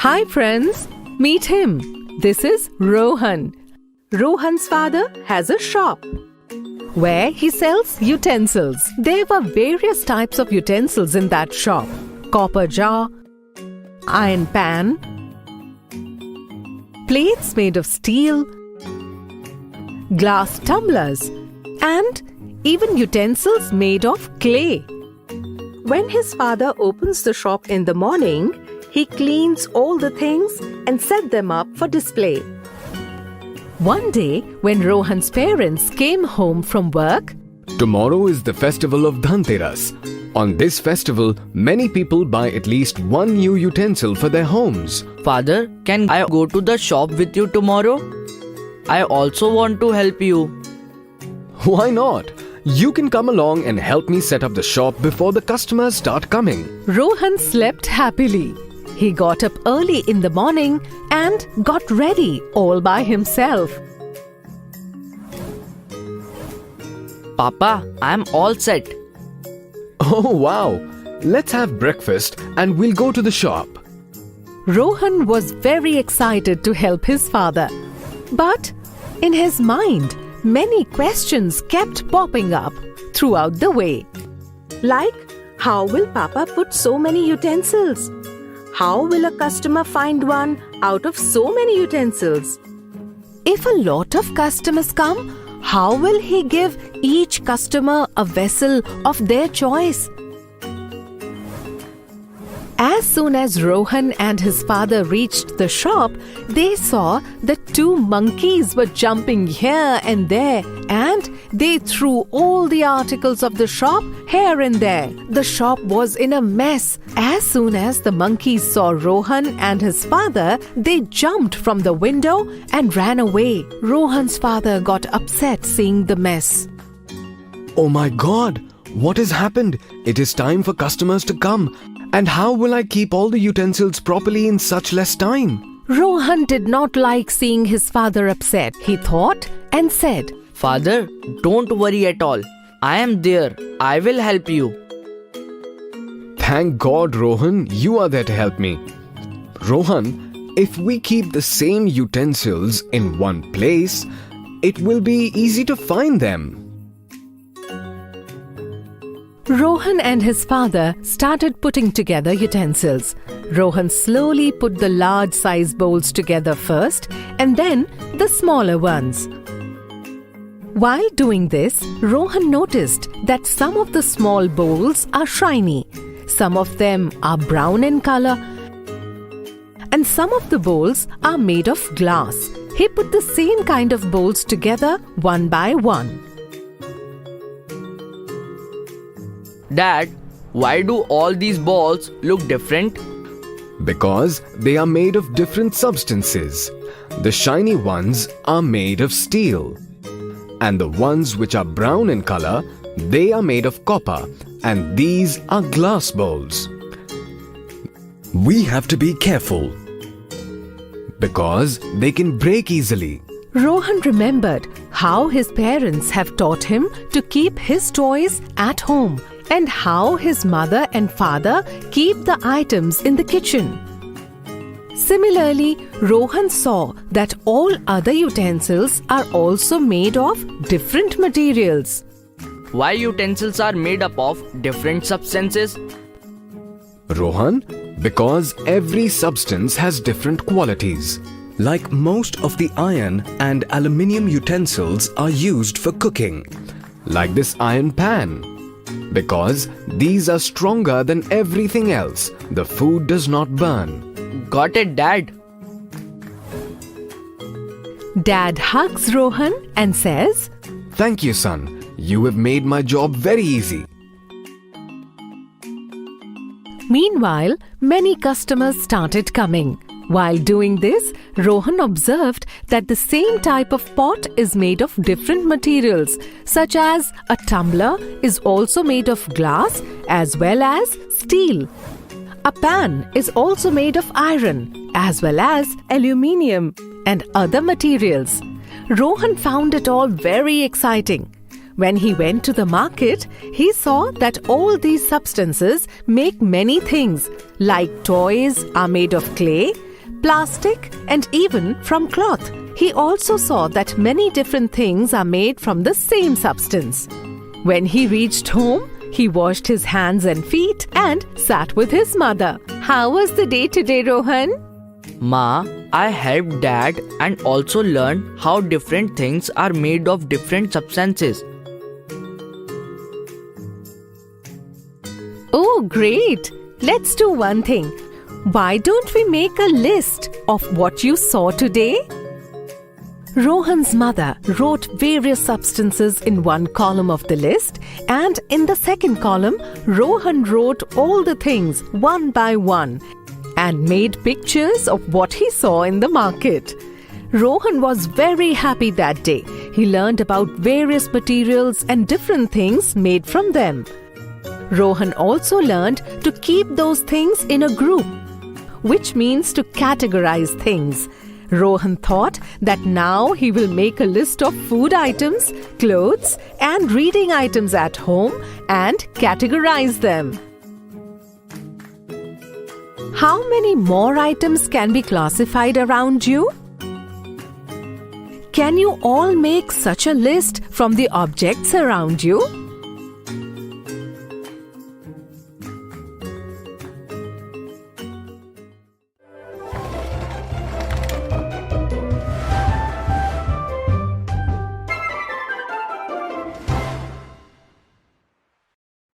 Hi friends, meet him. This is Rohan. Rohan's father has a shop where he sells utensils. There were various types of utensils in that shop. Copper jar, iron pan, plates made of steel, glass tumblers, and even utensils made of clay. When his father opens the shop in the morning, he cleans all the things and set them up for display. One day, when Rohan's parents came home from work, Tomorrow is the festival of Dhanteras. On this festival, many people buy at least one new utensil for their homes. Father, can I go to the shop with you tomorrow? I also want to help you. Why not? You can come along and help me set up the shop before the customers start coming. Rohan slept happily. He got up early in the morning and got ready all by himself. Papa, I'm all set. Oh wow! Let's have breakfast and we'll go to the shop. Rohan was very excited to help his father. But in his mind, many questions kept popping up throughout the way. Like, how will Papa put so many utensils? How will a customer find one out of so many utensils? If a lot of customers come, how will he give each customer a vessel of their choice? As soon as Rohan and his father reached the shop, they saw that two monkeys were jumping here and there, and they threw all the articles of the shop here and there. The shop was in a mess. As soon as the monkeys saw Rohan and his father, they jumped from the window and ran away. Rohan's father got upset seeing the mess. Oh my god! What has happened? It is time for customers to come. And how will I keep all the utensils properly in such less time? Rohan did not like seeing his father upset. He thought and said, Father, don't worry at all. I am there. I will help you. Thank God, Rohan, you are there to help me. Rohan, if we keep the same utensils in one place, it will be easy to find them. Rohan and his father started putting together utensils. Rohan slowly put the large size bowls together first and then the smaller ones. While doing this, Rohan noticed that some of the small bowls are shiny, some of them are brown in color, and some of the bowls are made of glass. He put the same kind of bowls together one by one. Dad, why do all these balls look different? Because they are made of different substances. The shiny ones are made of steel. And the ones which are brown in color, they are made of copper. And these are glass bowls. We have to be careful, because they can break easily. Rohan remembered how his parents have taught him to keep his toys at home and how his mother and father keep the items in the kitchen. Similarly, Rohan saw that all other utensils are also made of different materials. Why utensils are made up of different substances? Rohan, because every substance has different qualities. Like most of the iron and aluminium utensils are used for cooking. Like this iron pan. Because these are stronger than everything else. The food does not burn. Got it, Dad. Dad hugs Rohan and says, Thank you, son. You have made my job very easy. Meanwhile, many customers started coming. While doing this, Rohan observed that the same type of pot is made of different materials, such as a tumbler is also made of glass as well as steel. A pan is also made of iron as well as aluminium and other materials. Rohan found it all very exciting. When he went to the market, he saw that all these substances make many things, like toys are made of clay, plastic, and even from cloth. He also saw that many different things are made from the same substance. When he reached home, he washed his hands and feet and sat with his mother. How was the day today, Rohan? Ma, I helped Dad and also learned how different things are made of different substances. Oh, great! Let's do one thing. Why don't we make a list of what you saw today? Rohan's mother wrote various substances in one column of the list, and in the second column, Rohan wrote all the things one by one and made pictures of what he saw in the market. Rohan was very happy that day. He learned about various materials and different things made from them. Rohan also learned to keep those things in a group, which means to categorize things. Rohan thought that now he will make a list of food items, clothes, and reading items at home and categorize them. How many more items can be classified around you? Can you all make such a list from the objects around you?